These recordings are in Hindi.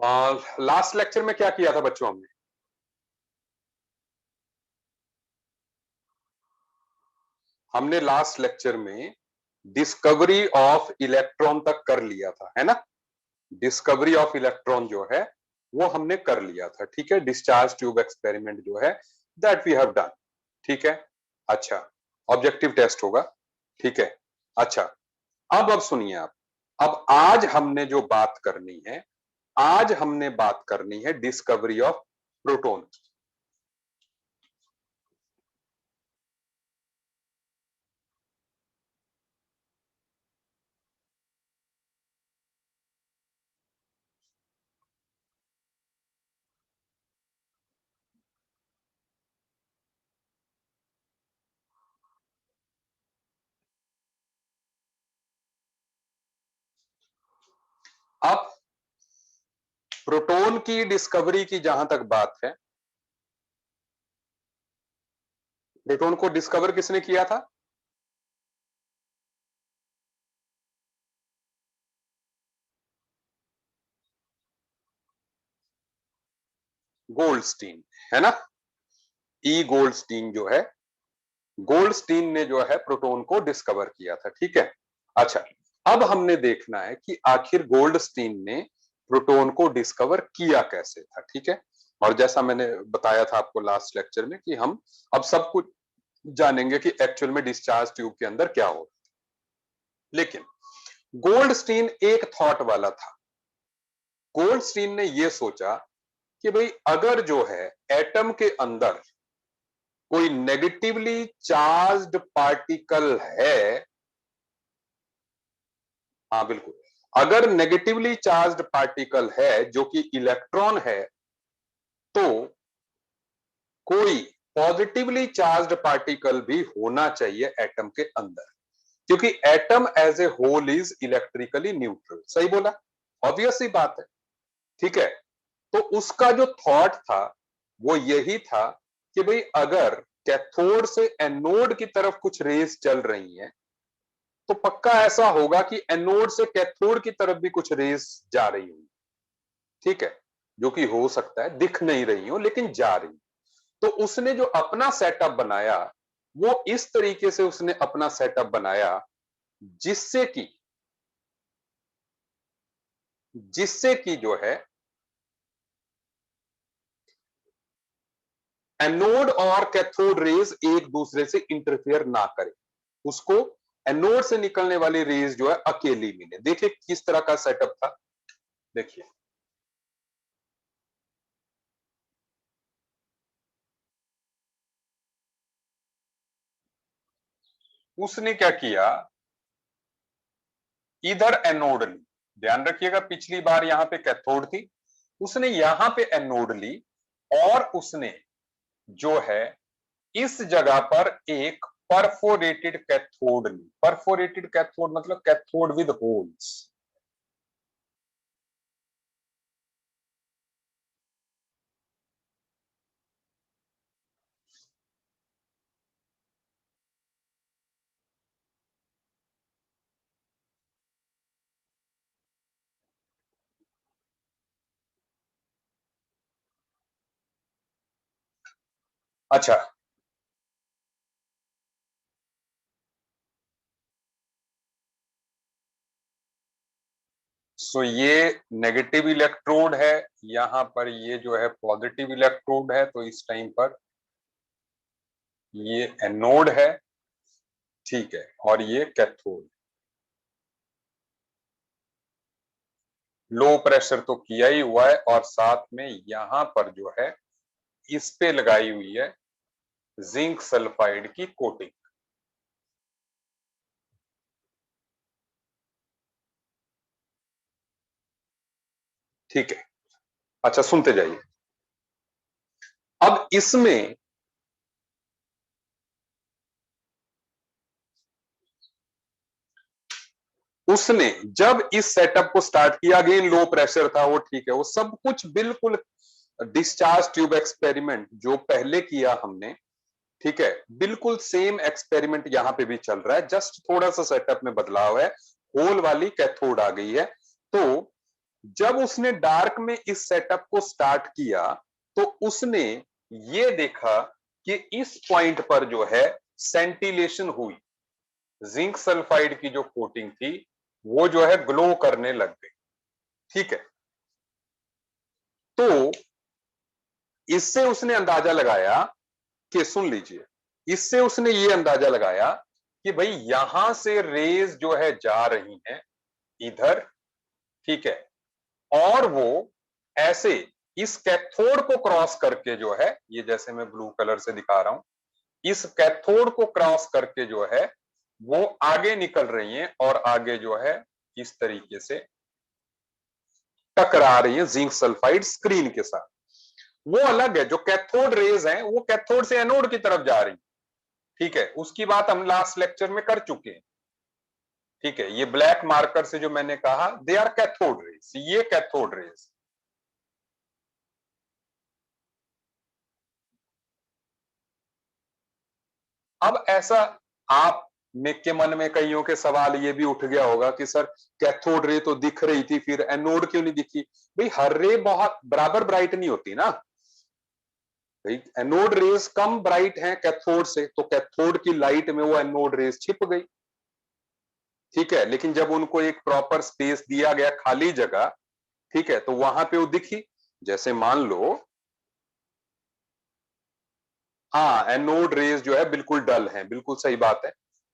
लास्ट लेक्चर में क्या किया था बच्चों हमने? हमने लास्ट लेक्चर में डिस्कवरी ऑफ इलेक्ट्रॉन तक कर लिया था, है ना? डिस्कवरी ऑफ इलेक्ट्रॉन जो है वो हमने कर लिया था, ठीक है। डिस्चार्ज ट्यूब एक्सपेरिमेंट जो है दैट वी हैव डन, ठीक है। अच्छा, ऑब्जेक्टिव टेस्ट होगा, ठीक है। अच्छा, अब सुनिए आप, अब आज हमने जो बात करनी है, आज हमने बात करनी है डिस्कवरी ऑफ प्रोटॉन। अब प्रोटॉन की डिस्कवरी की जहां तक बात है, प्रोटॉन को डिस्कवर किसने किया था? गोल्डस्टीन, है ना? ई गोल्डस्टीन जो है, गोल्डस्टीन ने जो है प्रोटॉन को डिस्कवर किया था, ठीक है। अच्छा, अब हमने देखना है कि आखिर गोल्डस्टीन ने प्रोटॉन को डिस्कवर किया कैसे था, ठीक है। और जैसा मैंने बताया था आपको लास्ट लेक्चर में कि हम अब सब कुछ जानेंगे कि एक्चुअल में डिस्चार्ज ट्यूब के अंदर क्या हो। लेकिन गोल्डस्टीन एक थॉट वाला था। गोल्डस्टीन ने यह सोचा कि भाई अगर जो है एटम के अंदर कोई नेगेटिवली चार्ज्ड पार्टिकल है, हाँ बिल्कुल, अगर नेगेटिवली चार्ज्ड पार्टिकल है जो कि इलेक्ट्रॉन है, तो कोई पॉजिटिवली चार्ज्ड पार्टिकल भी होना चाहिए एटम के अंदर, क्योंकि atom as a whole is electrically neutral. सही बोला, ऑब्वियस सी बात है, ठीक है। तो उसका जो थॉट था वो यही था कि भाई अगर कैथोड से एनोड की तरफ कुछ रेस चल रही हैं, तो पक्का ऐसा होगा कि एनोड से कैथोड की तरफ भी कुछ रेस जा रही होगी, ठीक है। जो कि हो सकता है दिख नहीं रही हो लेकिन जा रही। तो उसने जो अपना सेटअप बनाया वो इस तरीके से उसने अपना सेटअप बनाया जिससे कि जो है एनोड और कैथोड रेज एक दूसरे से इंटरफेयर ना करे, उसको एनोड से निकलने वाली रेज जो है अकेली मिले। देखिए किस तरह का सेटअप था, देखिए उसने क्या किया, इधर एनोड ली, ध्यान रखिएगा पिछली बार यहां पे कैथोड थी, उसने यहां पे एनोड ली और उसने जो है इस जगह पर एक परफोरेटेड कैथोड ली। परफोरेटेड कैथोड मतलब कैथोड विद होल्स। अच्छा, सो ये नेगेटिव इलेक्ट्रोड है, यहां पर ये जो है पॉजिटिव इलेक्ट्रोड है, तो इस टाइम पर ये एनोड है, ठीक है, और ये कैथोड। लो प्रेशर तो किया ही हुआ है और साथ में यहां पर जो है इस पे लगाई हुई है जिंक सल्फाइड की कोटिंग, ठीक है। अच्छा सुनते जाइए, अब इसमें उसने जब इस सेटअप को स्टार्ट किया, अगेन लो प्रेशर था वो, ठीक है, वो सब कुछ बिल्कुल डिस्चार्ज ट्यूब एक्सपेरिमेंट जो पहले किया हमने, ठीक है, बिल्कुल सेम एक्सपेरिमेंट यहां पे भी चल रहा है, जस्ट थोड़ा सा सेटअप में बदलाव है, होल वाली कैथोड आ गई है। तो जब उसने डार्क में इस सेटअप को स्टार्ट किया तो उसने ये देखा कि इस पॉइंट पर जो है सेंटिलेशन हुई, जिंक सल्फाइड की जो कोटिंग थी वो जो है ग्लो करने लग गई। ठीक है, तो इससे उसने अंदाजा लगाया कि, सुन लीजिए, इससे उसने ये अंदाजा लगाया कि भाई यहां से रेज जो है जा रही हैं इधर, ठीक है, और वो ऐसे इस कैथोड को क्रॉस करके जो है, ये जैसे मैं ब्लू कलर से दिखा रहा हूं, इस कैथोड को क्रॉस करके जो है वो आगे निकल रही हैं और आगे जो है इस तरीके से टकरा रही है जिंक सल्फाइड स्क्रीन के साथ। वो अलग है, जो कैथोड रेज हैं वो कैथोड से एनोड की तरफ जा रही, ठीक है, उसकी बात हम लास्ट लेक्चर में कर चुके हैं। ठीक है, ये ब्लैक मार्कर से जो मैंने कहा दे आर कैथोड रेज, ये कैथोड रेज। अब ऐसा आप में के मन में कईयों के सवाल ये भी उठ गया होगा कि सर कैथोड रे तो दिख रही थी, फिर एनोड क्यों नहीं दिखी? भाई हर रे बहुत बराबर ब्राइट नहीं होती ना भाई, एनोड रेज कम ब्राइट हैं कैथोड से, तो कैथोड की लाइट में वो एनोड रेज छिप गई। ठीक है, लेकिन जब उनको एक प्रॉपर स्पेस दिया गया, खाली जगह, ठीक है, तो वहां पे वो दिखी। जैसे मान लो, हाँ, एनोड रेज जो है बिल्कुल डल है, बिल्कुल सही बात है।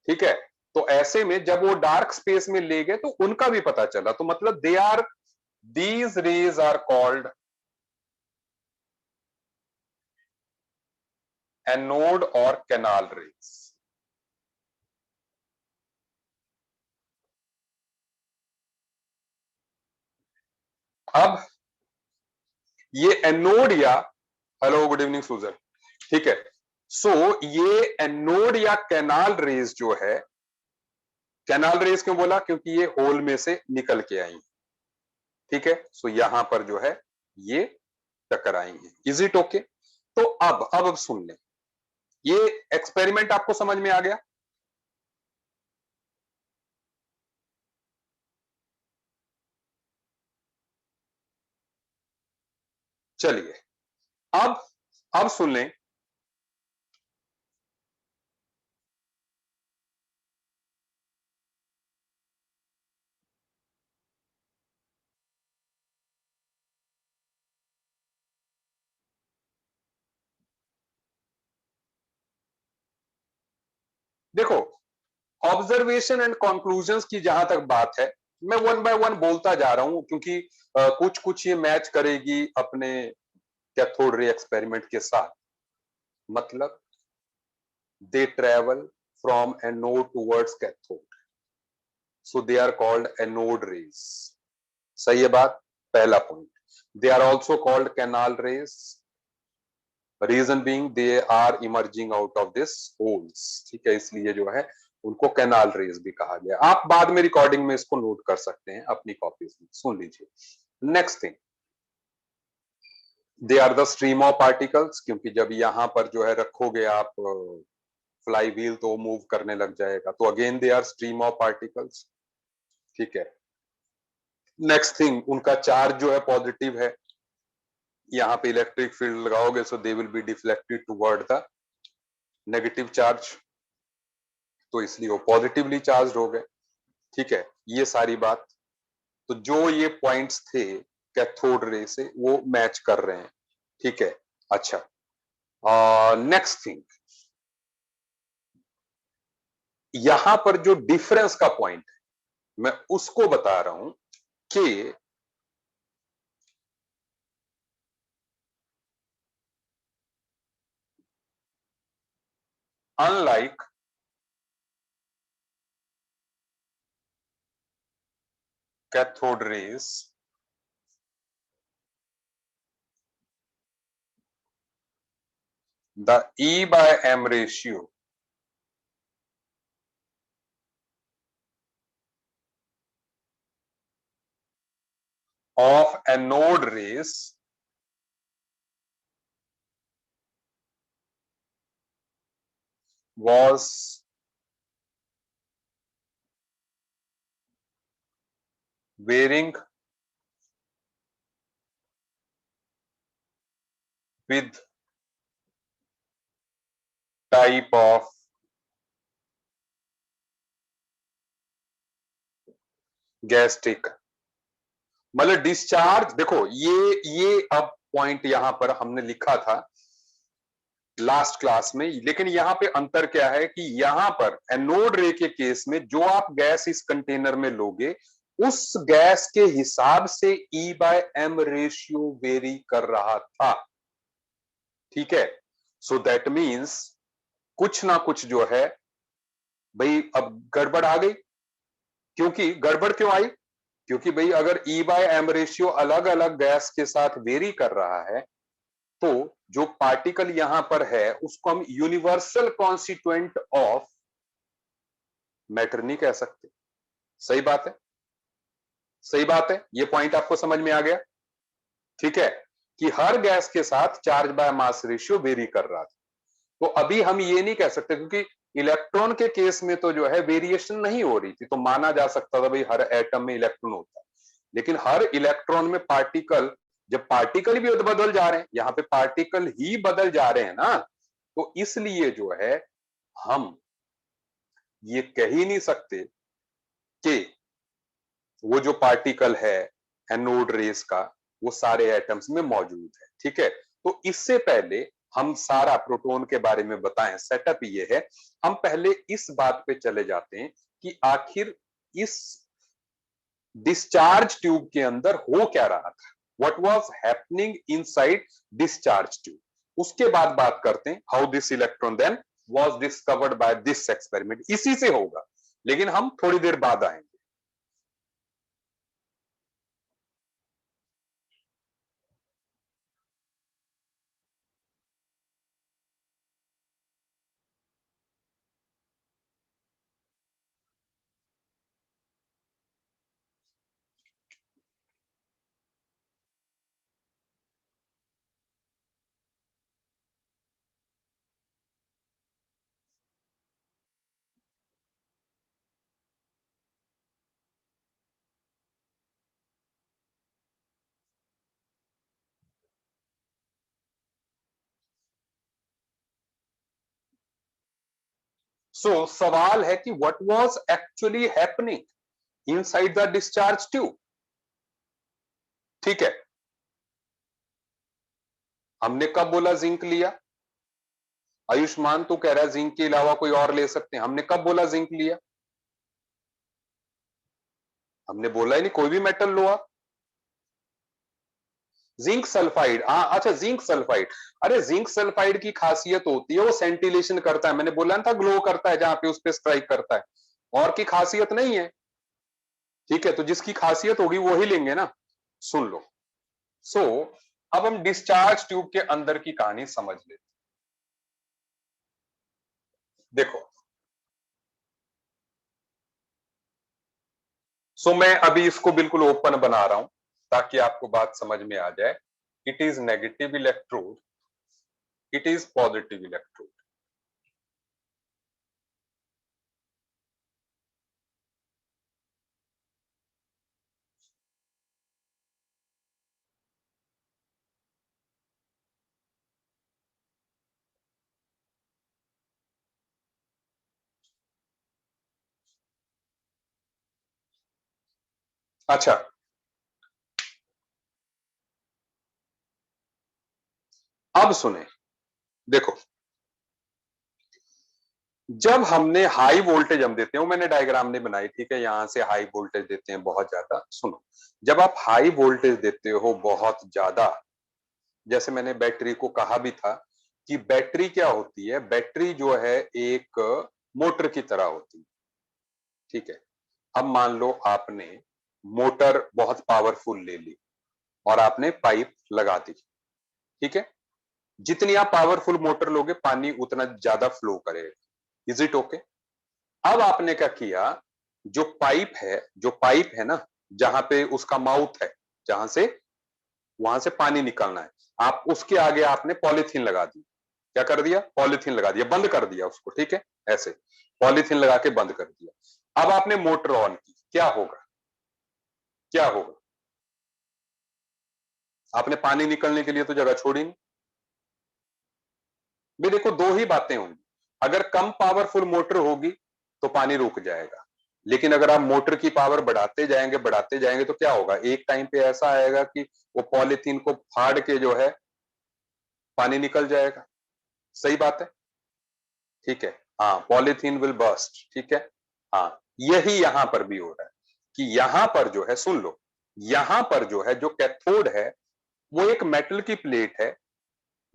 ठीक है, तो ऐसे में जब वो डार्क स्पेस में ले गए तो उनका भी पता चला, तो मतलब they are, these rays are called anode और कैनाल रेज। अब ये एनोड या, हेलो गुड इवनिंग सुजन, ठीक है, सो ये एनोड या कैनाल रेज जो है, कैनाल रेज क्यों बोला? क्योंकि ये होल में से निकल के आई। ठीक है, सो यहां पर जो है ये टकराएंगे। Is it okay? तो अब सुन लें, ये एक्सपेरिमेंट आपको समझ में आ गया? चलिए, अब अब सुन लें। देखो, ऑब्जर्वेशन एंड कंक्लूजन्स की जहां तक बात है, मैं वन बाय वन बोलता जा रहा हूं क्योंकि कुछ कुछ ये मैच करेगी अपने कैथोड रे एक्सपेरिमेंट के साथ। मतलब they travel from anode towards cathode, so they are called anode rays. सही है बात? पहला point. They are also called canal rays, reason being they are emerging out of this holes. ठीक है, इसलिए जो है उनको कैनाल रेज भी कहा गया। आप बाद में रिकॉर्डिंग में इसको नोट कर सकते हैं अपनी कॉपीज में। सुन लीजिए, next thing, they are the stream of particles, क्योंकि जब यहां पर जो है रखोगे आप फ्लाई व्हील तो मूव करने लग जाएगा, तो again they are stream of particles. ठीक है, नेक्स्ट थिंग, उनका चार्ज जो है पॉजिटिव है, यहाँ पे इलेक्ट्रिक फील्ड लगाओगे so they will be deflected toward the negative charge, तो इसलिए वो पॉजिटिवली चार्ज हो गए। ठीक है, ये सारी बात, तो जो ये पॉइंट्स थे कैथोड रे से वो मैच कर रहे हैं। ठीक है, अच्छा, नेक्स्ट थिंग, यहां पर जो डिफरेंस का पॉइंट है मैं उसको बता रहा हूं कि unlike cathode rays, the E by M ratio of anode rays was varying with type of gas taken. मतलब डिस्चार्ज, देखो ये अब पॉइंट यहां पर हमने लिखा था लास्ट क्लास में, लेकिन यहां पे अंतर क्या है कि यहां पर एनोड रे के केस में जो आप गैस इस कंटेनर में लोगे उस गैस के हिसाब से E/M रेशियो वेरी कर रहा था, ठीक है। सो दैट मीन्स कुछ ना कुछ जो है भाई अब गड़बड़ आ गई। क्योंकि गड़बड़ क्यों आई? क्योंकि भाई अगर E/M रेशियो अलग अलग गैस के साथ वेरी कर रहा है तो जो पार्टिकल यहां पर है उसको हम यूनिवर्सल कॉन्स्टिट्यूएंट ऑफ मैटर नहीं कह सकते। सही बात है, सही बात है, ये पॉइंट आपको समझ में आ गया, ठीक है, कि हर गैस के साथ charge by mass ratio very कर रहा था। तो अभी हम ये नहीं कह सकते, क्योंकि इलेक्ट्रॉन के केस में तो जो है वेरिएशन नहीं हो रही थी, तो माना जा सकता था भाई हर एटम में इलेक्ट्रॉन होता है, लेकिन हर इलेक्ट्रॉन में पार्टिकल, जब पार्टिकल भी बदल जा रहे हैं, यहां पे पार्टिकल ही बदल जा रहे हैं ना, तो इसलिए जो है हम ये कह ही नहीं सकते कि वो जो पार्टिकल है एनोड रेस का वो सारे एटम्स में मौजूद है, ठीक है। तो इससे पहले हम सारा प्रोटॉन के बारे में बताएं, सेटअप ये है, हम पहले इस बात पे चले जाते हैं कि आखिर इस डिस्चार्ज ट्यूब के अंदर हो क्या रहा था, what was happening inside discharge tube. उसके बाद बात करते हैं how this electron then was discovered by this experiment, इसी से होगा, लेकिन हम थोड़ी देर बाद आएंगे। सो सवाल है कि what was actually happening inside the discharge tube, ठीक है। हमने कब बोला जिंक लिया? आयुष्मान तो कह रहा है जिंक के अलावा कोई और ले सकते हैं, हमने कब बोला जिंक लिया? हमने बोला ही नहीं, कोई भी मेटल लो आप। जिंक सल्फाइड, हाँ अच्छा जिंक सल्फाइड, अरे जिंक सल्फाइड की खासियत होती है वो सेंटिलेशन करता है, मैंने बोला था ग्लो करता है जहां पे उस पे स्ट्राइक करता है, और की खासियत नहीं है, ठीक है। तो जिसकी खासियत होगी वो ही लेंगे ना, सुन लो। सो अब हम डिस्चार्ज ट्यूब के अंदर की कहानी समझ लेते। देखो, सो मैं अभी इसको बिल्कुल ओपन बना रहा हूं ताकि आपको बात समझ में आ जाए। It is negative electrode, it is positive electrode. अच्छा, अब सुने, देखो जब हमने हाई वोल्टेज हम देते हैं, वो मैंने डायग्राम नहीं बनाई, ठीक है, यहां से हाई वोल्टेज देते हैं बहुत ज्यादा। सुनो, जब आप हाई वोल्टेज देते हो बहुत ज्यादा, जैसे मैंने बैटरी को कहा भी था कि बैटरी क्या होती है, बैटरी जो है एक मोटर की तरह होती है, ठीक है। अब मान लो आपने मोटर बहुत पावरफुल ले ली और आपने पाइप लगा दी, ठीक है। जितनी आप पावरफुल मोटर लोगे पानी उतना ज्यादा फ्लो करेगा, इज इट ओके? अब आपने क्या किया, जो पाइप है ना, जहां पे उसका माउथ है, जहां से वहां से पानी निकलना है, आप उसके आगे आपने पॉलीथीन लगा दी। क्या कर दिया? पॉलीथीन लगा दिया, बंद कर दिया उसको, ठीक है, ऐसे पॉलीथीन लगा के बंद कर दिया। अब आपने मोटर ऑन की, क्या होगा? क्या होगा? आपने पानी निकलने के लिए तो जगह छोड़ी नहीं, भी देखो दो ही बातें होंगी, अगर कम पावरफुल मोटर होगी तो पानी रुक जाएगा, लेकिन अगर आप मोटर की पावर बढ़ाते जाएंगे तो क्या होगा, एक टाइम पे ऐसा आएगा कि वो पॉलीथीन को फाड़ के जो है पानी निकल जाएगा। सही बात है, ठीक है। हाँ, पॉलीथीन विल बर्स्ट, ठीक है। हाँ, यही यहां पर भी हो रहा है कि यहां पर जो है, सुन लो, यहां पर जो है जो कैथोड है वो एक मेटल की प्लेट है,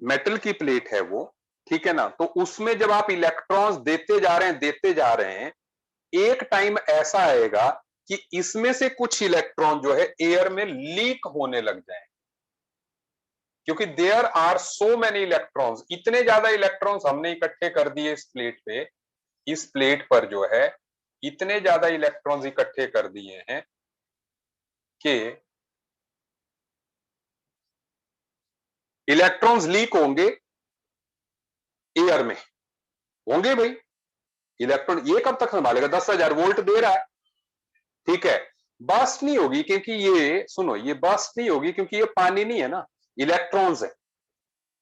मेटल की प्लेट है वो, ठीक है ना। तो उसमें जब आप इलेक्ट्रॉन्स देते जा रहे हैं, एक टाइम ऐसा आएगा कि इसमें से कुछ इलेक्ट्रॉन जो है एयर में लीक होने लग जाए, क्योंकि there are so many electrons, इतने ज्यादा इलेक्ट्रॉन्स हमने इकट्ठे कर दिए इस प्लेट पे, इस प्लेट पर जो है इतने ज्यादा इलेक्ट्रॉन्स इकट्ठे कर दिए हैं कि इलेक्ट्रॉन्स लीक होंगे एयर में, होंगे भाई। इलेक्ट्रॉन ये कब तक संभालेगा, 10,000 वोल्ट दे रहा है, ठीक है। बस्ट नहीं होगी, क्योंकि ये सुनो, ये बस्ट नहीं होगी क्योंकि ये पानी नहीं है ना, इलेक्ट्रॉन्स है।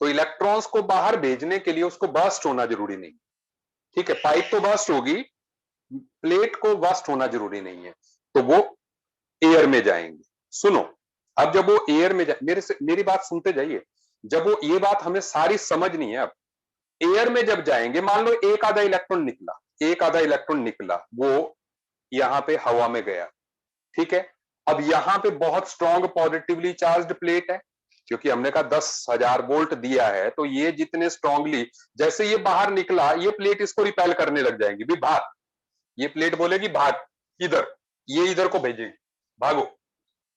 तो इलेक्ट्रॉन्स को बाहर भेजने के लिए उसको बस्ट होना जरूरी नहीं, ठीक है। पाइप तो बस्ट होगी, प्लेट को बस्ट होना जरूरी नहीं है, तो वो एयर में जाएंगे। सुनो, अब जब वो एयर में मेरी बात सुनते जाइए, जब वो, ये बात हमें सारी समझनी है। अब एयर में जब जाएंगे, मान लो एक आधा इलेक्ट्रॉन निकला, एक आधा इलेक्ट्रॉन निकला, वो यहां पे हवा में गया, ठीक है। अब यहां पे बहुत स्ट्रॉन्ग पॉजिटिवली चार्ज प्लेट है, क्योंकि हमने कहा 10,000 वोल्ट दिया है, तो ये जितने स्ट्रांगली, जैसे ये बाहर निकला, ये प्लेट इसको रिपेल करने लग जाएंगी, भी भाग, ये प्लेट बोलेगी भाग इधर, ये इधर को भेजेगी, भागो,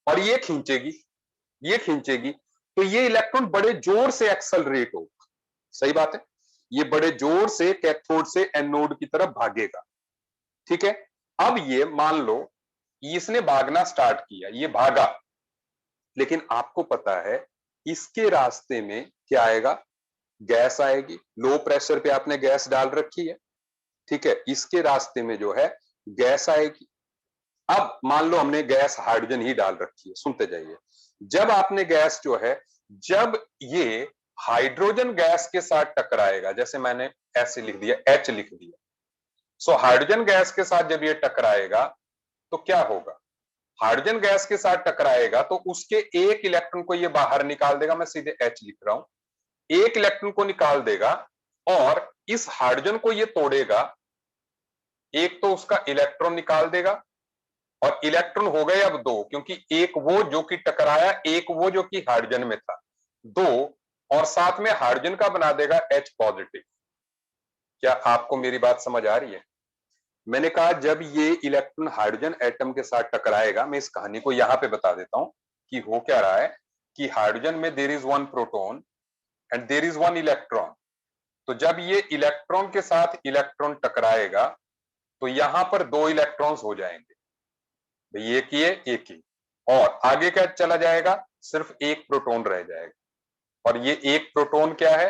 और ये खींचेगी, ये खींचेगी, तो ये इलेक्ट्रॉन बड़े जोर से एक्सेलरेट होगा। सही बात है, ये बड़े जोर से कैथोड से एनोड की तरफ भागेगा, ठीक है। अब ये मान लो इसने भागना स्टार्ट किया, ये भागा, लेकिन आपको पता है इसके रास्ते में क्या आएगा, गैस आएगी, लो प्रेशर पे आपने गैस डाल रखी है, ठीक है। इसके रास्ते में जो है गैस आएगी। अब मान लो हमने गैस हाइड्रोजन ही डाल रखी है, सुनते जाइए, जब आपने गैस जो है, जब ये हाइड्रोजन गैस के साथ टकराएगा, जैसे मैंने ऐसे लिख दिया, एच लिख दिया, सो हाइड्रोजन गैस के साथ जब ये टकराएगा तो क्या होगा, हाइड्रोजन गैस के साथ टकराएगा तो उसके एक इलेक्ट्रॉन को ये बाहर निकाल देगा, मैं सीधे एच लिख रहा हूं, एक इलेक्ट्रॉन को निकाल देगा, और इस हाइड्रोजन को ये तोड़ेगा, एक तो उसका इलेक्ट्रॉन निकाल देगा, और इलेक्ट्रॉन हो गए अब दो, क्योंकि एक वो जो कि टकराया, एक वो जो कि हाइड्रोजन में था, दो, और साथ में हाइड्रोजन का बना देगा H पॉजिटिव। क्या आपको मेरी बात समझ आ रही है? मैंने कहा जब ये इलेक्ट्रॉन हाइड्रोजन एटम के साथ टकराएगा, मैं इस कहानी को यहां पे बता देता हूं कि हो क्या रहा है, कि हाइड्रोजन में there is one proton and there is one electron. तो जब ये इलेक्ट्रॉन के साथ इलेक्ट्रॉन टकराएगा तो यहां पर दो इलेक्ट्रॉन्स हो जाएंगे, भाई एक ही है, एक ही, और आगे क्या चला जाएगा, सिर्फ एक प्रोटॉन रह जाएगा। और ये एक प्रोटॉन क्या है,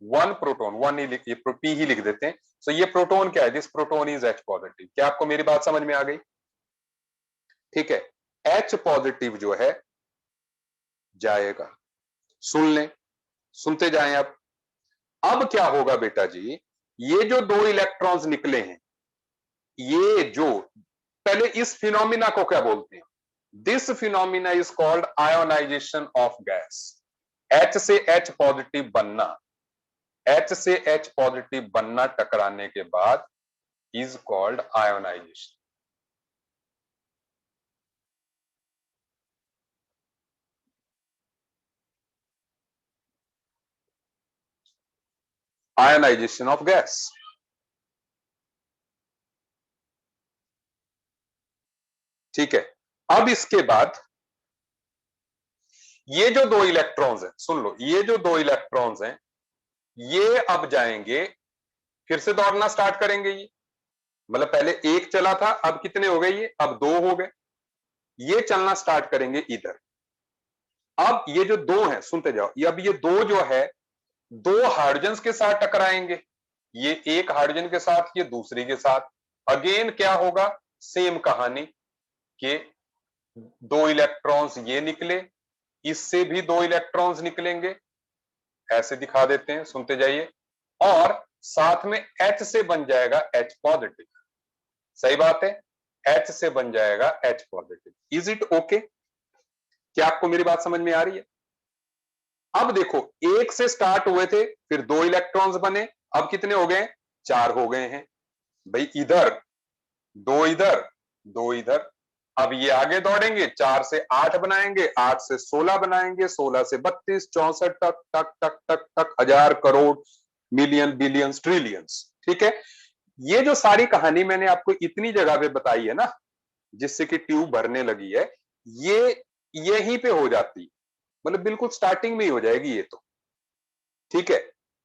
वन प्रोटॉन, वन ही लिख, पी ही लिख देते हैं। सो ये प्रोटॉन क्या है, this proton is H positive. क्या आपको मेरी बात समझ में आ गई? ठीक है, H पॉजिटिव जो है जाएगा, सुन लें, सुनते जाएं। अब क्या होगा बेटा जी, ये जो दो इलेक्ट्रॉन्स निकले हैं, ये जो, पहले इस फिनोमिना को क्या बोलते हैं, this phenomena is called ionization of gas. H से H पॉजिटिव बनना, H से H पॉजिटिव बनना टकराने के बाद is called ionization. Ionization of gas, ठीक है। अब इसके बाद ये जो दो इलेक्ट्रॉन्स हैं, सुन लो, ये जो दो इलेक्ट्रॉन्स हैं, ये अब जाएंगे, फिर से दौड़ना स्टार्ट करेंगे। ये मतलब पहले एक चला था, अब कितने हो गए, ये अब दो हो गए, ये चलना स्टार्ट करेंगे इधर। अब ये जो दो हैं, सुनते जाओ, ये अब ये दो जो है, दो हाइड्रोजन के साथ टकराएंगे, ये एक हाइड्रोजन के साथ, ये दूसरे के साथ। अगेन क्या होगा, सेम कहानी, कि दो इलेक्ट्रॉन्स ये निकले, इससे भी दो इलेक्ट्रॉन्स निकलेंगे, ऐसे दिखा देते हैं, सुनते जाइए। और साथ में H से बन जाएगा H पॉजिटिव। सही बात है, H से बन जाएगा H positive. Is it okay? क्या आपको मेरी बात समझ में आ रही है? अब देखो, एक से स्टार्ट हुए थे, फिर 2 इलेक्ट्रॉन्स बने, अब कितने हो गए? 4 हो गए हैं भाई। इधर 2, इधर 2, इधर। अब ये आगे दौड़ेंगे, 4 से 8 बनाएंगे, 8 से 16 बनाएंगे, 16 से 32, 64 तक तक तक तक तक, हजार, करोड़, मिलियन, बिलियंस, ट्रिलियंस। ठीक है, ये जो सारी कहानी मैंने आपको इतनी जगह पे बताई है ना, जिससे कि ट्यूब भरने लगी है, ये यहीं पे हो जाती, मतलब बिल्कुल स्टार्टिंग में ही हो जाएगी ये तो। ठीक है,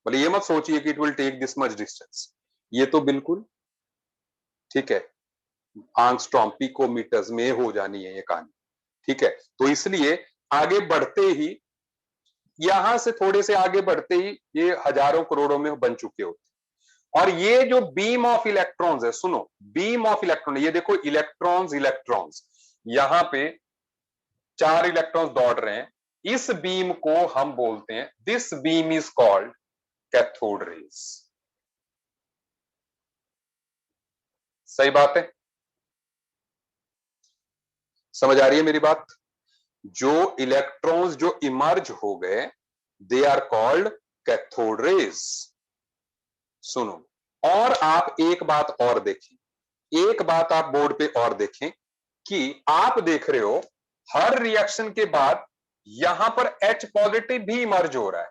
मतलब ये मत सोचिए कि it will take this much distance, ये तो बिल्कुल ठीक है आंगस्ट्रॉम पिकोमीटर्स में हो जानी है ये कहानी। ठीक है, तो इसलिए आगे बढ़ते ही, यहां से थोड़े से आगे बढ़ते ही ये हजारों करोड़ों में बन चुके होते। और ये जो बीम ऑफ इलेक्ट्रॉन्स है, सुनो, बीम ऑफ इलेक्ट्रॉन, ये देखो इलेक्ट्रॉन्स इलेक्ट्रॉन्स, यहां पे 4 इलेक्ट्रॉन्स दौड़ रहे हैं, इस बीम को हम बोलते हैं, this beam is called cathode raise. सही बात है, समझ आ रही है मेरी बात? जो इलेक्ट्रॉन्स जो इमर्ज हो गए, they are called cathode rays. सुनो, और आप एक बात और देखें, एक बात आप बोर्ड पे और देखें कि आप देख रहे हो हर रिएक्शन के बाद यहां पर H पॉजिटिव भी इमर्ज हो रहा है।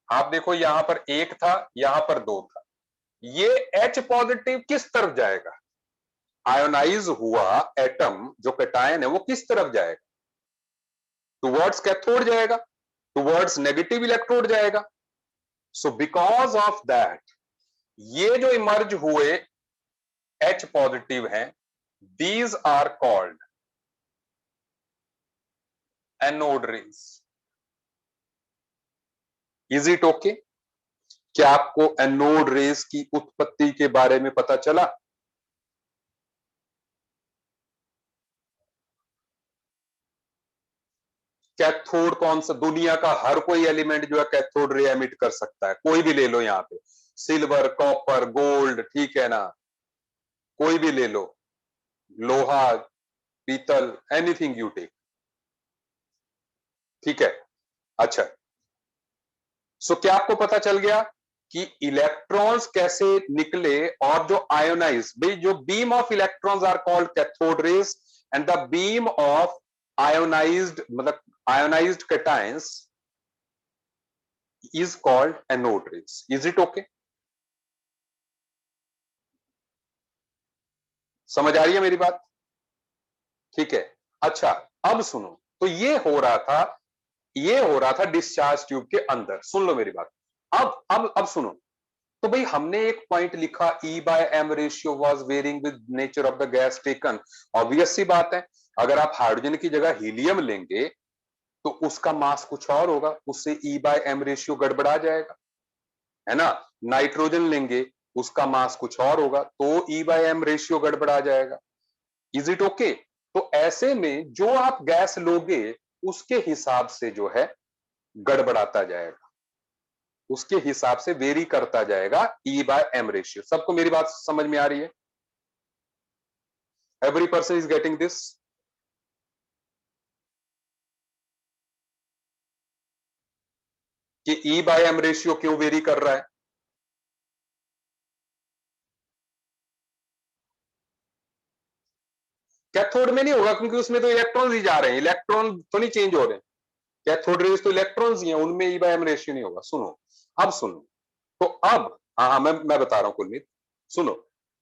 आप देखो, यहां पर 1 था, यहां पर 2 था, ये H पॉजिटिव किस तरफ जाएगा? आयोनाइज हुआ एटम जो कैटायन है वो किस तरफ जाएगा? टुवर्ड्स कैथोड जाएगा, टुवर्ड्स नेगेटिव इलेक्ट्रोड जाएगा। सो बिकॉज ऑफ दैट, ये जो इमर्ज हुए H पॉजिटिव हैं, these are called anode rays. Is it okay? क्या आपको एनोड रेज की उत्पत्ति के बारे में पता चला? कैथोड कौन सा? दुनिया का हर कोई एलिमेंट जो है कैथोड रे एमिट कर सकता है, कोई भी ले लो यहां पे, सिल्वर, कॉपर, गोल्ड, ठीक है ना, कोई भी ले लो, लोहा, पीतल, एनीथिंग यू टेक। ठीक है, अच्छा, सो क्या आपको पता चल गया कि इलेक्ट्रॉन्स कैसे निकले, और जो आयोनाइज, भाई जो beam of electrons are called cathode rays, and the beam of ionised, मतलब ionised cations is called anode rays. Is it okay? समझ आ रही है मेरी बात? ठीक है, अच्छा, अब सुनो, तो ये हो रहा था डिस्चार्ज ट्यूब के अंदर। सुन लो मेरी बात, अब सुनो, तो भाई हमने एक पॉइंट लिखा, E by M ratio was varying with nature of the gas taken. Obvious सी बात है, अगर आप हाइड्रोजन की जगह हीलियम लेंगे तो उसका मास कुछ और होगा, उससे E बाय एम रेशियो गड़बड़ा जाएगा, है ना। नाइट्रोजन लेंगे, उसका मास कुछ और होगा, तो E बाय एम रेशियो गड़बड़ा जाएगा। Is it okay? तो ऐसे में जो आप गैस लोगे उसके हिसाब से जो है गड़बड़ाता जाएगा, उसके हिसाब से वेरी करता जाएगा E बाय एम रेशियो। सबको मेरी बात समझ में आ रही है? Every person is getting this? कि E बाय एम रेशियो क्यों वेरी कर रहा है? कैथोड में नहीं होगा, क्योंकि उसमें तो इलेक्ट्रॉन ही जा रहे हैं, इलेक्ट्रॉन तो नहीं चेंज हो रहे हैं। कैथोड रेज तो इलेक्ट्रॉन्स ही हैं, उनमें E बाय एम रेशियो नहीं होगा। सुनो, अब सुनो, तो अब हाँ हाँ मैं बता रहा हूं कुलमीत, सुनो,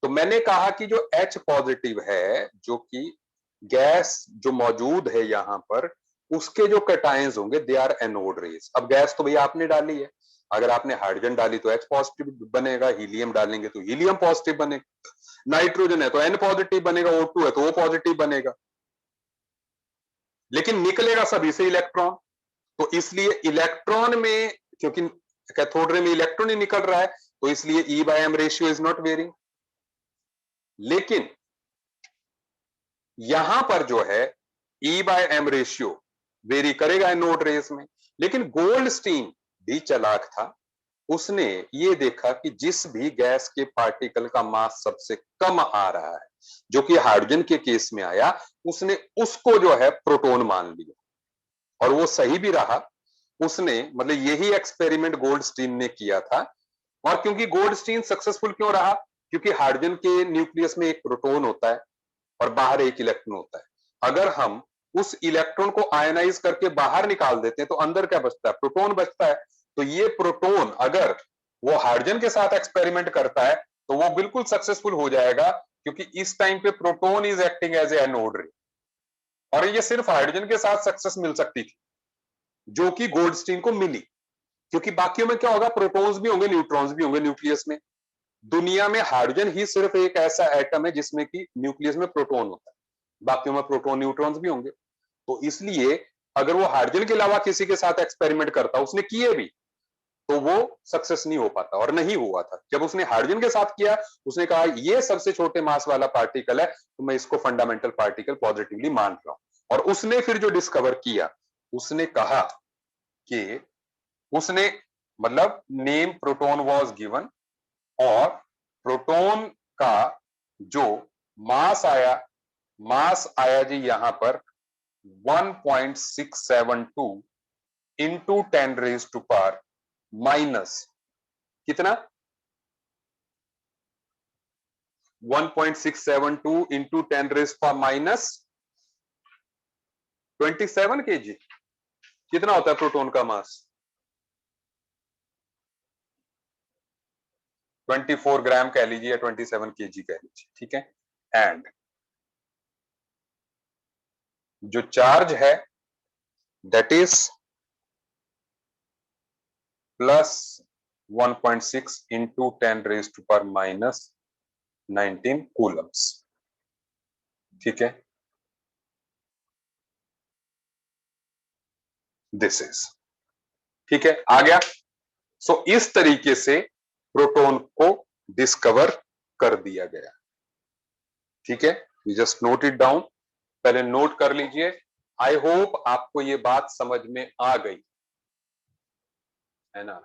तो मैंने कहा कि जो H पॉजिटिव है, जो कि गैस जो मौजूद है यहां पर, उसके जो कैटायंस होंगे दे आर एनोड रेज। अब गैस तो भैया आपने डाली है, अगर आपने हाइड्रोजन डाली तो H पॉजिटिव बनेगा, हीलियम डालेंगे तो हीलियम पॉजिटिव बनेगा, नाइट्रोजन है तो N पॉजिटिव बनेगा, O2 है तो O पॉजिटिव बनेगा, लेकिन निकलेगा सभी से इलेक्ट्रॉन। तो इसलिए इलेक्ट्रॉन में, क्योंकि कैथोड रे में इलेक्ट्रॉन ही निकल रहा है, तो इसलिए E by M ratio is not varying. लेकिन यहां पर जो है E by M ratio vary करेगा एनोड रेस में। लेकिन गोल्डस्टीन भी चालाक था, उसने ये देखा कि जिस भी गैस के पार्टिकल का मास सबसे कम आ रहा है, जो कि हाइड्रोजन के केस में आया, उसने उसको जो है प्रोटॉन मान लिया, और वो सही भी रहा। उसने मतलब यही एक्सपेरिमेंट गोल्डस्टीन ने किया था। और क्योंकि गोल्डस्टीन सक्सेसफुल क्यों रहा, क्योंकि हाइड्रोजन के न्यूक्लियस में एक प्रोटॉन होता है और बाहर एक इलेक्ट्रॉन होता है। अगर हम उस इलेक्ट्रॉन को आयनाइज करके बाहर निकाल देते हैं तो अंदर क्या बचता है, प्रोटॉन बचता है। तो ये प्रोटॉन अगर वो हाइड्रोजन के साथ एक्सपेरिमेंट करता है तो वो बिल्कुल सक्सेसफुल हो जाएगा, क्योंकि इस टाइम पे proton is acting as a anode ray. और ये सिर्फ हाइड्रोजन के साथ सक्सेस मिल सकती थी, जो कि गोल्डस्टीन को मिली, क्योंकि बाकियों में क्या होगा, प्रोटॉन्स भी होंगे, न्यूट्रॉन्स भी होंगे न्यूक्लियस में। दुनिया में हाइड्रोजन ही सिर्फ एक ऐसा एटम है जिसमें कि न्यूक्लियस में प्रोटॉन होता है, बाकियों में प्रोटॉन न्यूट्रॉन्स भी होंगे। तो इसलिए अगर वो हाइड्रोजन के अलावा किसी के साथ एक्सपेरिमेंट करता, उसने किए भी, तो वो सक्सेस नहीं हो पाता, और नहीं हुआ था। जब उसने हाइड्रोजन के साथ किया, उसने कहा ये सबसे छोटे मास वाला पार्टिकल है, तो मैं इसको फंडामेंटल पार्टिकल पॉजिटिवली मान रहा हूं। और उसने फिर जो डिस्कवर किया, उसने कहा कि उसने मतलब नेम प्रोटॉन वाज गिवन, और प्रोटॉन का जो मास आया, मास आया जी यहां पर 1.672 into 10 raise to power minus कितना, 1.672 into 10 raise power minus 27 kg। कितना होता है प्रोटॉन का मास, 24 ग्राम कह लीजिए या 27 kg कह लीजिए, ठीक है। एंड जो चार्ज है that is plus 1.6 into 10 raise to power minus 19 coulombs, ठीक है। दिस इज, ठीक है, आ गया। सो इस तरीके से प्रोटॉन को डिस्कवर कर दिया गया, ठीक है। You just note it down, पहले नोट कर लीजिए। आई होप आपको ये बात समझ में आ गई, है ना।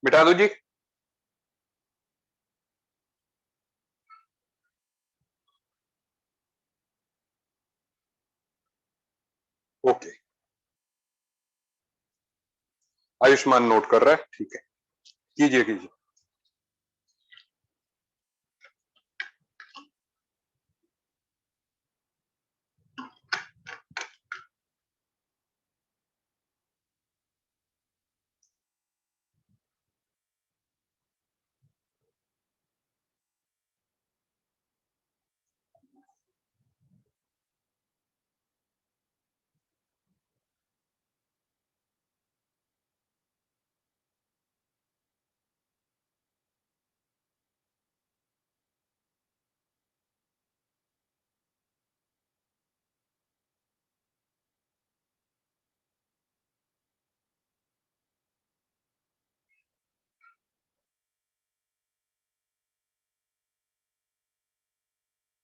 मिटा दो जी। ओके, आयुष्मान नोट कर रहा है, ठीक है, कीजिए कीजिए।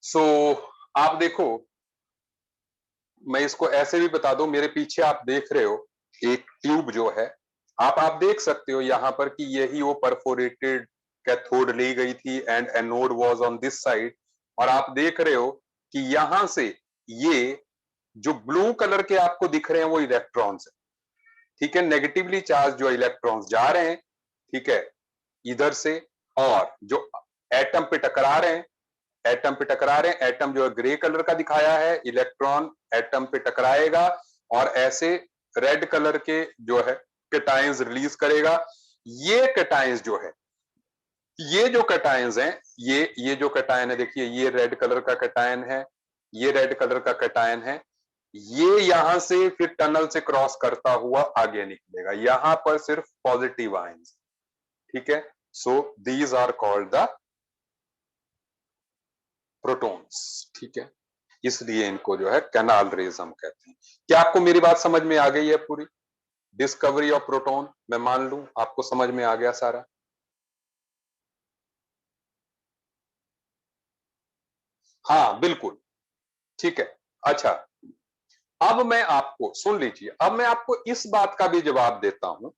सो आप देखो, मैं इसको ऐसे भी बता दूं, मेरे पीछे आप देख रहे हो एक ट्यूब जो है, आप देख सकते हो यहां पर कि यही वो परफोरेटेड कैथोड ली गई थी and anode was on this side. और आप देख रहे हो कि यहां से ये जो ब्लू कलर के आपको दिख रहे हैं वो इलेक्ट्रॉन्स है, ठीक है, नेगेटिवली चार्ज जो इलेक्ट्रॉन्स जा रहे हैं, ठीक है, इधर से। और जो एटम पे टकरा रहे हैं, एटम पे टकरा रहे हैं, एटम जो है ग्रे कलर का दिखाया है, इलेक्ट्रॉन एटम पे टकराएगा और ऐसे रेड कलर के जो है कैटायंस रिलीज करेगा। ये कैटायंस जो है, ये जो कैटायंस हैं, ये जो कैटायन है, देखिए ये रेड कलर का कैटायन है, ये रेड कलर का कैटायन है, ये यहां से फिर टनल से क्रॉस करता हुआ आगे निकलेगा, यहां पर सिर्फ पॉजिटिव आयंस। ठीक है, so these are called the protons. ठीक है, इसलिए इनको जो है कैनाल रेज हम कहते हैं। क्या आपको मेरी बात समझ में आ गई है पूरी? डिस्कवरी ऑफ प्रोटॉन, मैं मान लूं आपको समझ में आ गया सारा। हाँ बिल्कुल, ठीक है। अच्छा, अब मैं आपको सुन लीजिए, अब मैं आपको इस बात का भी जवाब देता हूं।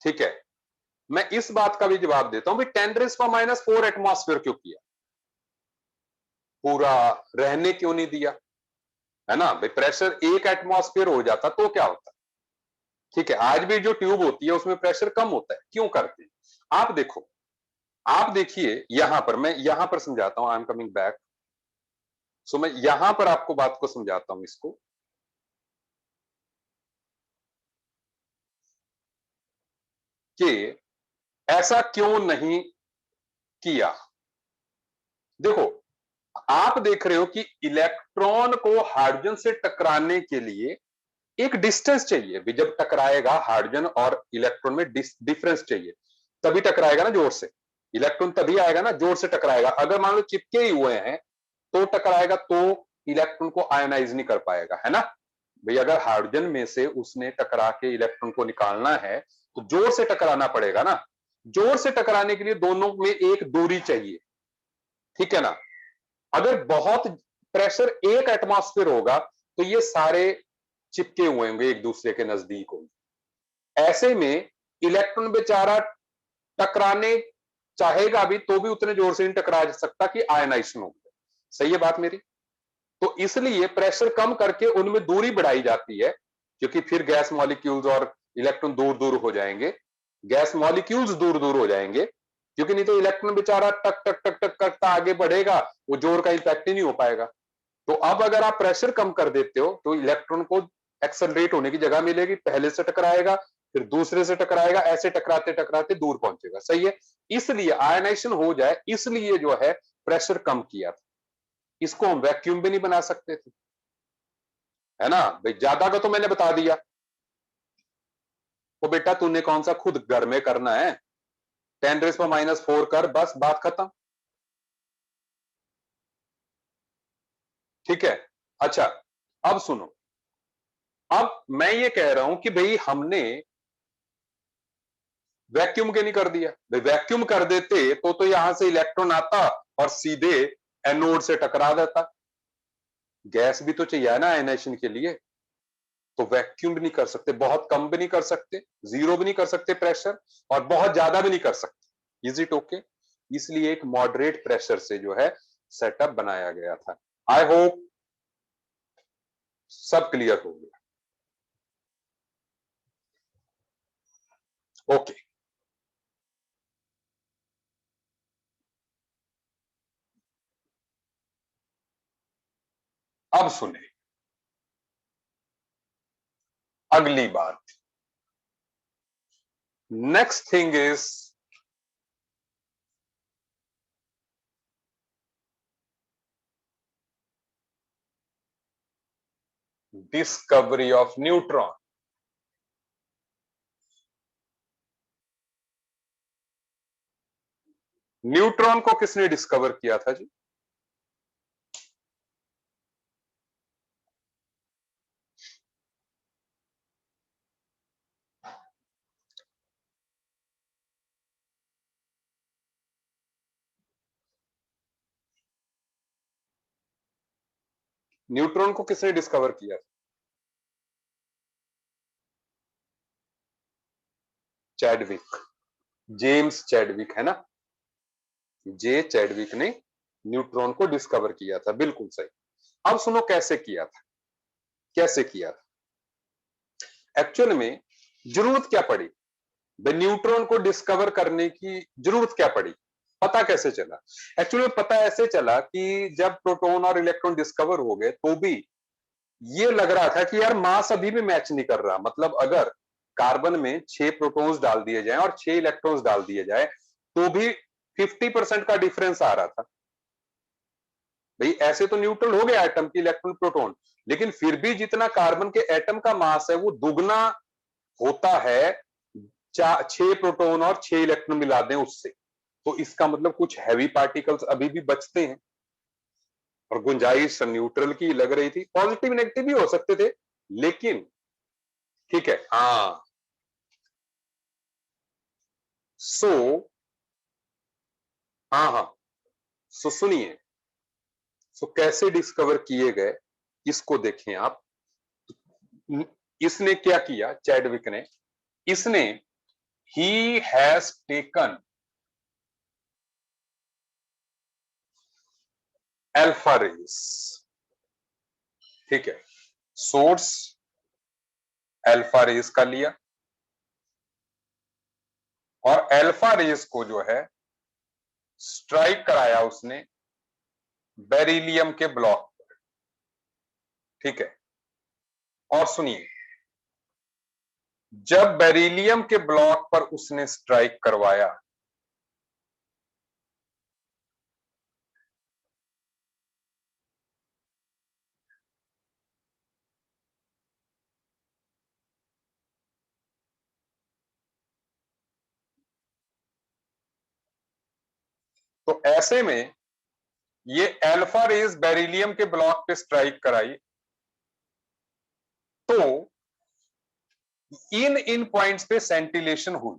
ठीक है, मैं इस बात का भी जवाब देता हूं, 10⁻⁴ एटमॉस्फेयर क्यों किया, पूरा रहने क्यों नहीं दिया, है ना भाई? प्रेशर 1 एटमॉस्फेयर हो जाता तो क्या होता? ठीक है, आज भी जो ट्यूब होती है उसमें प्रेशर कम होता है, क्यों करते हैं? आप देखो, आप देखिए यहां पर, मैं यहां पर समझाता हूं, आई एम कमिंग बैक। सो मैं यहां पर आपको बात को समझाता हूं इसको, कि ऐसा क्यों नहीं किया। देखो, आप देख रहे हो कि इलेक्ट्रॉन को हाइड्रोजन से टकराने के लिए एक डिस्टेंस चाहिए भी, जब टकराएगा हाइड्रोजन और इलेक्ट्रॉन में डिफरेंस चाहिए, तभी टकराएगा ना जोर से। इलेक्ट्रॉन तभी आएगा ना, जोर से टकराएगा। अगर मान लो चिपके ही हुए हैं तो टकराएगा, तो इलेक्ट्रॉन को आयोनाइज नहीं कर पाएगा, है ना भाई? अगर हाइड्रोजन में से उसने टकरा के इलेक्ट्रॉन को निकालना है तो जोर से टकराना पड़ेगा ना। जोर से टकराने के लिए दोनों में एक दूरी चाहिए, ठीक है ना? अगर बहुत प्रेशर 1 एटमॉस्फेयर होगा तो ये सारे चिपके हुए होंगे एक दूसरे के नजदीक होंगे। ऐसे में इलेक्ट्रॉन बेचारा टकराने चाहेगा भी तो भी उतने जोर से नहीं टकरा सकता कि आयनाइजेशन हो गया। सही है बात मेरी? तो इसलिए प्रेशर कम करके उनमें दूरी बढ़ाई जाती है, क्योंकि फिर गैस मॉलिक्यूल्स और इलेक्ट्रॉन दूर दूर हो जाएंगे, गैस मॉलिक्यूल्स दूर दूर हो जाएंगे, क्योंकि नहीं तो इलेक्ट्रॉन बेचारा टक टक टक टक करता आगे बढ़ेगा, वो जोर का इंपैक्ट ही नहीं हो पाएगा। तो अब अगर आप प्रेशर कम कर देते हो तो इलेक्ट्रॉन को एक्सेलरेट होने की जगह मिलेगी, पहले से टकराएगा, फिर दूसरे से टकराएगा, ऐसे टकराते टकराते दूर पहुंचेगा। सही है, इसलिए आयनाइजेशन हो जाए, इसलिए जो है प्रेशर कम किया था। इसको हम वैक्यूम भी नहीं बना सकते थे, है ना भाई? ज्यादा का तो मैंने बता दिया, तो बेटा तूने कौन सा खुद घर में करना है, 10⁻⁴ कर, बस बात खत्म। ठीक है, अच्छा अब सुनो, अब मैं ये कह रहा हूं कि भाई हमने वैक्यूम के नहीं कर दिया भाई, वैक्यूम कर देते तो यहां से इलेक्ट्रॉन आता और सीधे एनोड से टकरा देता। गैस भी तो चाहिए ना आयनाइजेशन के लिए, तो वैक्यूम भी नहीं कर सकते, बहुत कम भी नहीं कर सकते, जीरो भी नहीं कर सकते प्रेशर, और बहुत ज्यादा भी नहीं कर सकते। Is it okay? इसलिए एक मॉडरेट प्रेशर से जो है सेटअप बनाया गया था। आई होप सब क्लियर हो गया। ओके, अब सुने अगली बात। Next thing is discovery of neutron. Neutron को किसने डिस्कवर किया था जी? न्यूट्रॉन को किसने डिस्कवर किया? चैडविक, जेम्स चैडविक, है ना? जे चैडविक ने न्यूट्रॉन को डिस्कवर किया था, बिल्कुल सही। अब सुनो कैसे किया था, कैसे किया था एक्चुअल में, जरूरत क्या पड़ी न्यूट्रॉन को डिस्कवर करने की, जरूरत क्या पड़ी, पता कैसे चला? एक्चुअली पता ऐसे चला कि जब प्रोटॉन और इलेक्ट्रॉन डिस्कवर हो गए तो भी ये लग रहा था कि यार मास अभी भी मैच नहीं कर रहा, मतलब अगर कार्बन में 6 प्रोटॉन्स डाल दिए जाएं और 6 इलेक्ट्रॉन्स डाल दिए जाए तो भी 50% का डिफरेंस आ रहा था। भाई ऐसे तो न्यूट्रल हो गया एटम की इलेक्ट्रॉन प्रोटॉन, लेकिन फिर भी जितना कार्बन के एटम का मास है वो दुगना होता है 6 प्रोटॉन और 6 इलेक्ट्रॉन मिला दें उससे। तो इसका मतलब कुछ हैवी पार्टिकल्स अभी भी बचते हैं और गुंजाइश न्यूट्रल की लग रही थी। पॉजिटिव नेगेटिव भी हो सकते थे, लेकिन ठीक है। हाँ, सो हाँ हाँ, सो सुनिए, सो कैसे डिस्कवर किए गए इसको देखें आप। इसने क्या किया चैडविक ने, इसने ही हैज टेकन अल्फा रेस, ठीक है, सोर्स अल्फा रेस का लिया और अल्फा रेस को जो है स्ट्राइक कराया उसने बेरिलियम के ब्लॉक पर, ठीक है। और सुनिए, जब बेरिलियम के ब्लॉक पर उसने स्ट्राइक करवाया तो ऐसे में ये अल्फा रेस बेरिलियम के ब्लॉक पे स्ट्राइक कराई तो इन पॉइंट्स पे सेंटिलेशन हुई।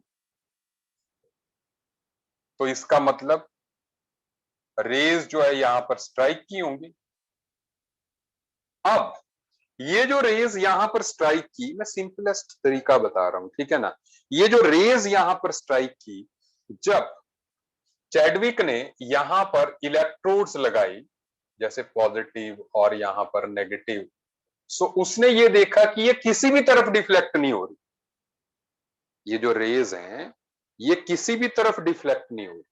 तो इसका मतलब रेज जो है यहां पर स्ट्राइक की होंगी। अब ये जो रेज यहां पर स्ट्राइक की, मैं सिंपलेस्ट तरीका बता रहा हूं, ठीक है ना। ये जो रेज यहां पर स्ट्राइक की, जब चैडविक ने यहां पर इलेक्ट्रोड्स लगाई, जैसे पॉजिटिव और यहां पर नेगेटिव, सो उसने ये देखा कि ये किसी भी तरफ डिफ्लेक्ट नहीं हो रही। ये जो रेज हैं ये किसी भी तरफ डिफ्लेक्ट नहीं हो रही।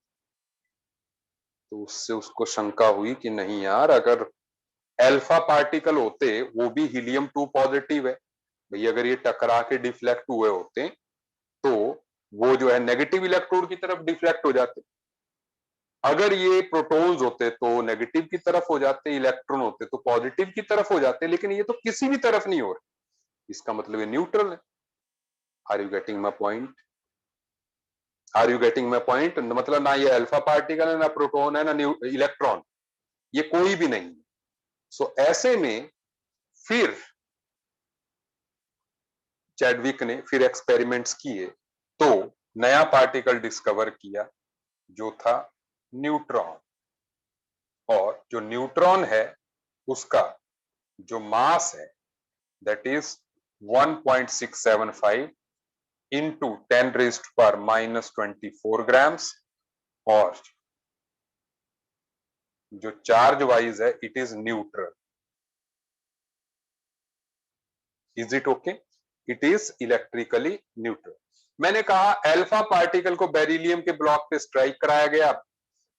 तो उससे उसको शंका हुई कि नहीं यार, अगर अल्फा पार्टिकल होते, वो भी हीलियम 2 पॉजिटिव है भाई, अगर ये टकरा के डिफ्लेक्ट हुए होते तो वो जो है नेगेटिव इलेक्ट्रोड की तरफ डिफ्लेक्ट हो जाते। अगर ये प्रोटॉन्स होते तो नेगेटिव की तरफ हो जाते, इलेक्ट्रॉन होते तो पॉजिटिव की तरफ हो जाते, लेकिन ये तो किसी भी तरफ नहीं हो रहे। इसका मतलब ये न्यूट्रल है। Are you getting my point? Are you getting my point? मतलब ना ये अल्फा पार्टिकल है, ना प्रोटॉन है, ना इलेक्ट्रॉन, ये कोई भी नहीं। सो ऐसे में फिर चैडविक ने फिर एक्सपेरिमेंट्स किए तो नया पार्टिकल डिस्कवर किया जो था न्यूट्रॉन। और जो न्यूट्रॉन है उसका जो मास है दैट इज 1.675 इंटू 10⁻⁻24 ग्राम्स, और जो चार्ज वाइज है it is neutral. Is it okay? It is electrically neutral. मैंने कहा अल्फा पार्टिकल को बेरिलियम के ब्लॉक पे स्ट्राइक कराया गया,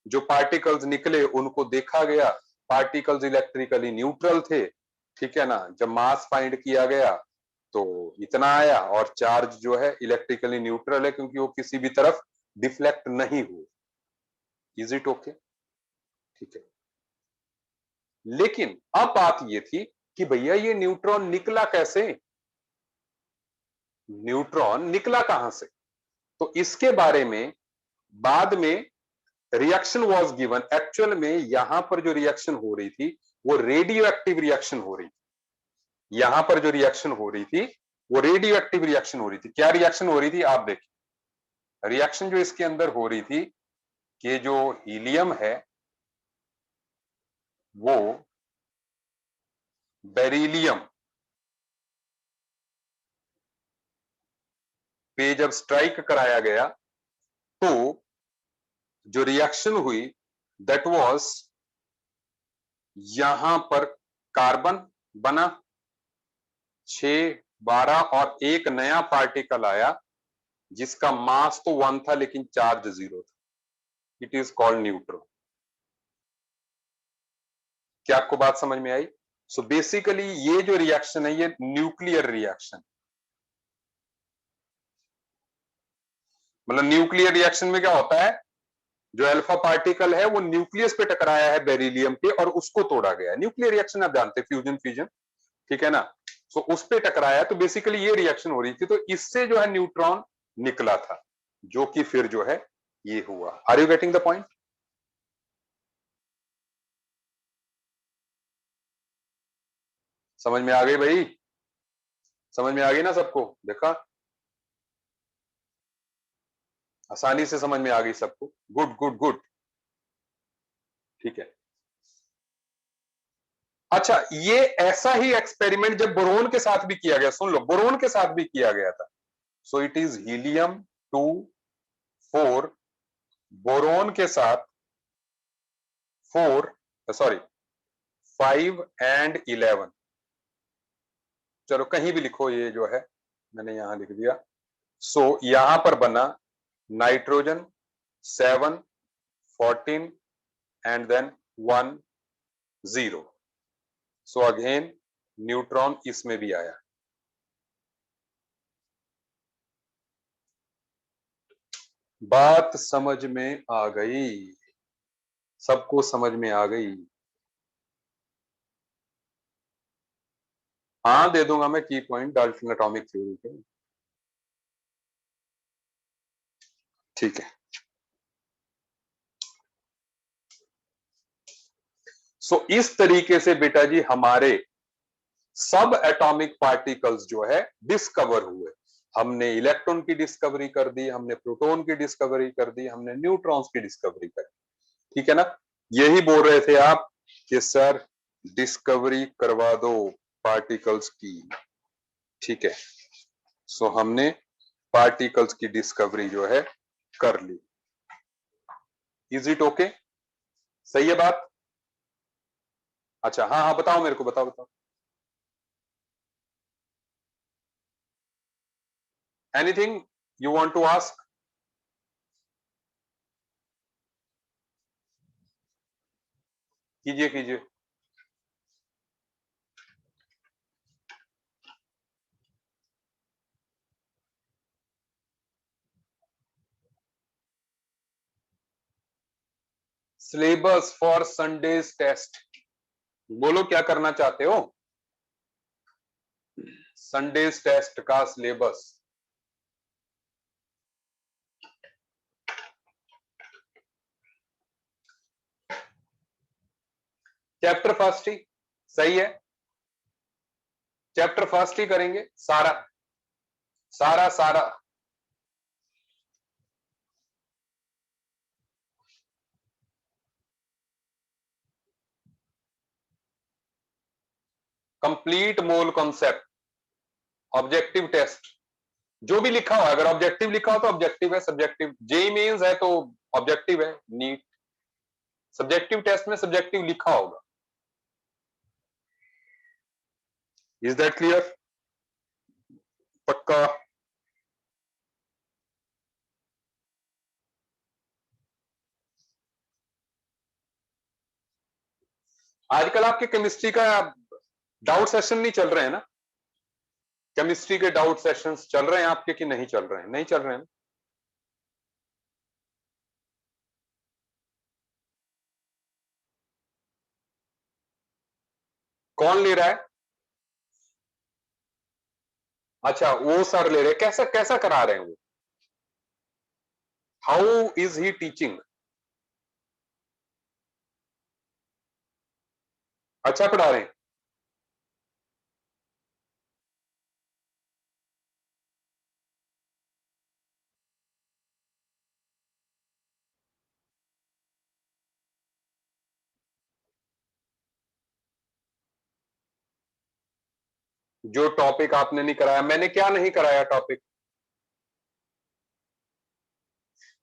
जो पार्टिकल्स निकले उनको देखा गया, पार्टिकल्स इलेक्ट्रिकली न्यूट्रल थे, ठीक है ना। जब मास फाइंड किया गया तो इतना आया, और चार्ज जो है इलेक्ट्रिकली न्यूट्रल है क्योंकि वो किसी भी तरफ डिफ्लेक्ट नहीं हुए। Is it okay? ठीक है। लेकिन अब बात ये थी कि भैया ये न्यूट्रॉन निकला कैसे, न्यूट्रॉन निकला कहां से। तो इसके बारे में बाद में रिएक्शन वाज गिवन। एक्चुअल में यहां पर जो रिएक्शन हो रही थी वो रेडियो एक्टिव रिएक्शन हो रही थी। यहां पर जो रिएक्शन हो रही थी वो रेडियो एक्टिव रिएक्शन हो रही थी। क्या रिएक्शन हो रही थी आप देखिए। रिएक्शन जो इसके अंदर हो रही थी कि जो हीलियम है वो बेरिलियम पे जब स्ट्राइक कराया गया तो जो रिएक्शन हुई दैट वाज, यहां पर कार्बन बना 6, 12 और एक नया पार्टिकल आया जिसका मास तो 1 था लेकिन चार्ज 0 था। It is called neutron. क्या आपको बात समझ में आई? सो बेसिकली ये जो रिएक्शन है ये न्यूक्लियर रिएक्शन, मतलब न्यूक्लियर रिएक्शन में क्या होता है, जो अल्फा पार्टिकल है वो न्यूक्लियस पे टकराया है बेरिलियम के और उसको तोड़ा गया है। न्यूक्लियर रिएक्शन आप जानते हैं, फ्यूजन फ्यूजन, ठीक है ना। सो उस पे टकराया, तो बेसिकली ये रिएक्शन हो रही थी, तो इससे जो है न्यूट्रॉन निकला था, जो कि फिर जो है ये हुआ। Are you getting the point? समझ में आ गई भाई? समझ में आ गई ना सबको? देखा, आसानी से समझ में आ गई सबको। गुड गुड गुड, ठीक है। अच्छा, ये ऐसा ही एक्सपेरिमेंट जब बोरोन के साथ भी किया गया, सुन लो, बोरोन के साथ भी किया गया था। So it is helium 2 4, boron के साथ 4, सॉरी 5 एंड 11। चलो कहीं भी लिखो, ये जो है मैंने यहां लिख दिया। सो यहां पर बना nitrogen 7 14 and then 1 0। So again neutron इसमें भी आया। बात समझ में आ गई? सबको समझ में आ गई? हाँ, दे दूंगा मैं की पॉइंट डाल्टन एटॉमिक थ्योरी के, ठीक है। सो इस तरीके से बेटा जी हमारे सब एटॉमिक पार्टिकल्स जो है डिस्कवर हुए। हमने इलेक्ट्रॉन की डिस्कवरी कर दी, हमने प्रोटॉन की डिस्कवरी कर दी, हमने न्यूट्रॉन्स की डिस्कवरी कर दी, ठीक है ना। यही बोल रहे थे आप कि सर डिस्कवरी करवा दो पार्टिकल्स की, ठीक है। सो हमने पार्टिकल्स की डिस्कवरी जो है कर ली। Is it okay? सही है बात? अच्छा, हाँ हाँ, बताओ मेरे को, बताओ बताओ। Anything you want to ask? कीजिए कीजिए। सिलेबस फॉर संडेज टेस्ट, बोलो क्या करना चाहते हो? संडेज टेस्ट का सिलेबस। चैप्टर फर्स्ट ही सही है, चैप्टर फर्स्ट ही करेंगे सारा सारा सारा। Complete mole concept, objective test, जो भी लिखा हो, अगर ऑब्जेक्टिव लिखा हो तो ऑब्जेक्टिव है, सब्जेक्टिव जेई मींस है तो ऑब्जेक्टिव है, नीट सब्जेक्टिव टेस्ट में सब्जेक्टिव लिखा होगा। Is that clear? पक्का? आजकल आपके केमिस्ट्री का डाउट सेशन नहीं चल रहे हैं ना? केमिस्ट्री के डाउट सेशंस चल रहे हैं आपके कि नहीं चल रहे हैं? नहीं चल रहे हैं। कौन ले रहा है? अच्छा, वो सर ले रहे हैं। कैसा कैसा करा रहे हैं वो? How is he teaching? अच्छा पढ़ा रहे हैं? जो टॉपिक आपने नहीं कराया, मैंने क्या नहीं कराया टॉपिक?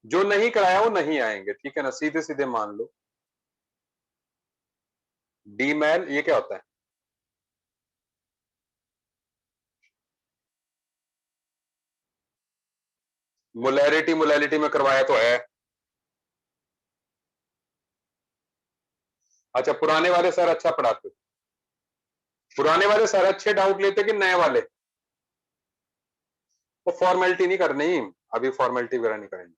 जो नहीं कराया वो नहीं आएंगे, ठीक है ना, सीधे सीधे मान लो। डीमैल ये क्या होता है? मोलैरिटी, मोलैरिटी में करवाया तो है। अच्छा, पुराने वाले सर अच्छा पढ़ाते? पुराने वाले सारे अच्छे डाउट लेते कि नए वाले? तो फॉर्मेलिटी नहीं करनी, अभी फॉर्मेलिटी वगैरह नहीं करेंगे।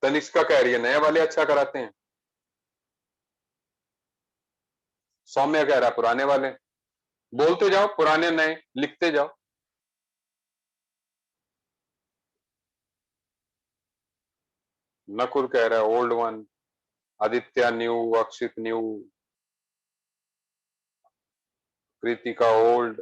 तनिष्का कह रही है नए वाले अच्छा कराते हैं। सौम्य कह रहा है पुराने वाले। बोलते जाओ पुराने नए, लिखते जाओ। नकुल कह रहा है ओल्ड वन, आदित्य न्यू, अक्षित न्यू, कृतिका ओल्ड।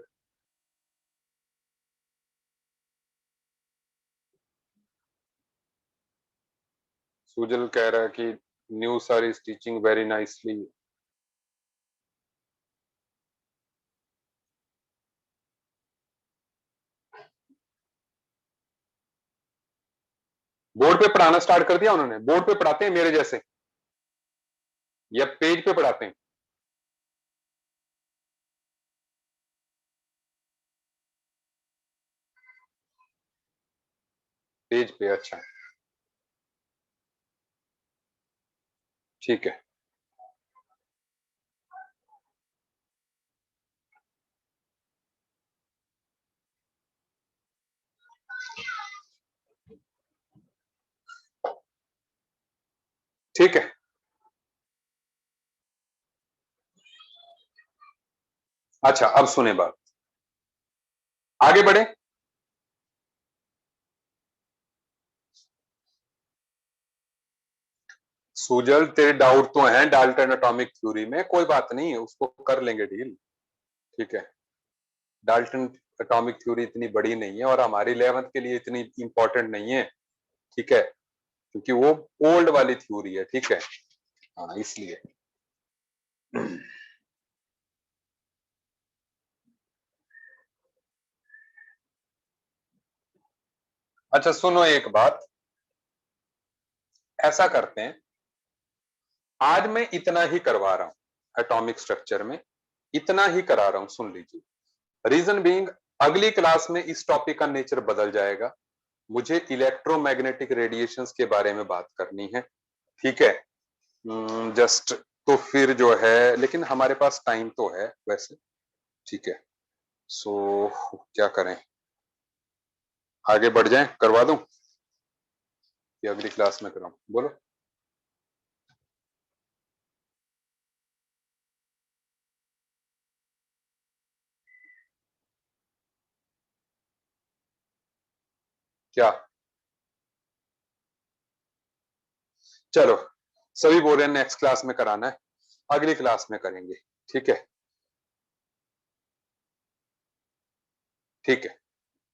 सुजल कह रहा है कि new sir is teaching very nicely. Board पे पढ़ाना स्टार्ट कर दिया उन्होंने? बोर्ड पे पढ़ाते हैं मेरे जैसे या पेज पे पढ़ाते हैं? पेज पे, अच्छा ठीक है। ठीक है, अच्छा अब सुने बात, आगे बढ़े। सुजल तेरे डाउट तो हैं डाल्टन एटॉमिक थ्योरी में, कोई बात नहीं है, उसको कर लेंगे डील। ठीक है, डाल्टन एटॉमिक थ्योरी इतनी बड़ी नहीं है और हमारी 11th के लिए इतनी इंपॉर्टेंट नहीं है। ठीक है, क्योंकि वो ओल्ड वाली थ्योरी है। ठीक है, हाँ इसलिए। अच्छा सुनो एक बात, ऐसा करते हैं, आज मैं इतना ही करवा रहा हूं एटॉमिक स्ट्रक्चर में, इतना ही करा रहा हूं, सुन लीजिए। रीजन बीइंग, अगली क्लास में इस टॉपिक का नेचर बदल जाएगा, मुझे इलेक्ट्रोमैग्नेटिक रेडिएशंस के बारे में बात करनी है। ठीक है, जस्ट, तो फिर जो है, लेकिन हमारे पास टाइम तो है वैसे। ठीक है, सो क्या करें, आगे बढ़ जाएं, करवा दूं कि अगली क्लास में कराऊं? बोलो। क्या? चलो, सभी बोल रहे हैं नेक्स्ट क्लास में कराना है, अगली क्लास में करेंगे। ठीक है, ठीक है,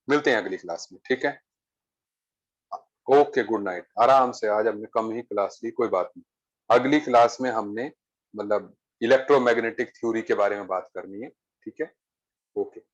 मिलते हैं अगली क्लास में। ठीक है, ओके, गुड नाइट, आराम से। आज हमने कम ही क्लास ली, कोई बात नहीं, अगली क्लास में हमने मतलब इलेक्ट्रोमैग्नेटिक थ्योरी के बारे में बात करनी है। ठीक है, ओके।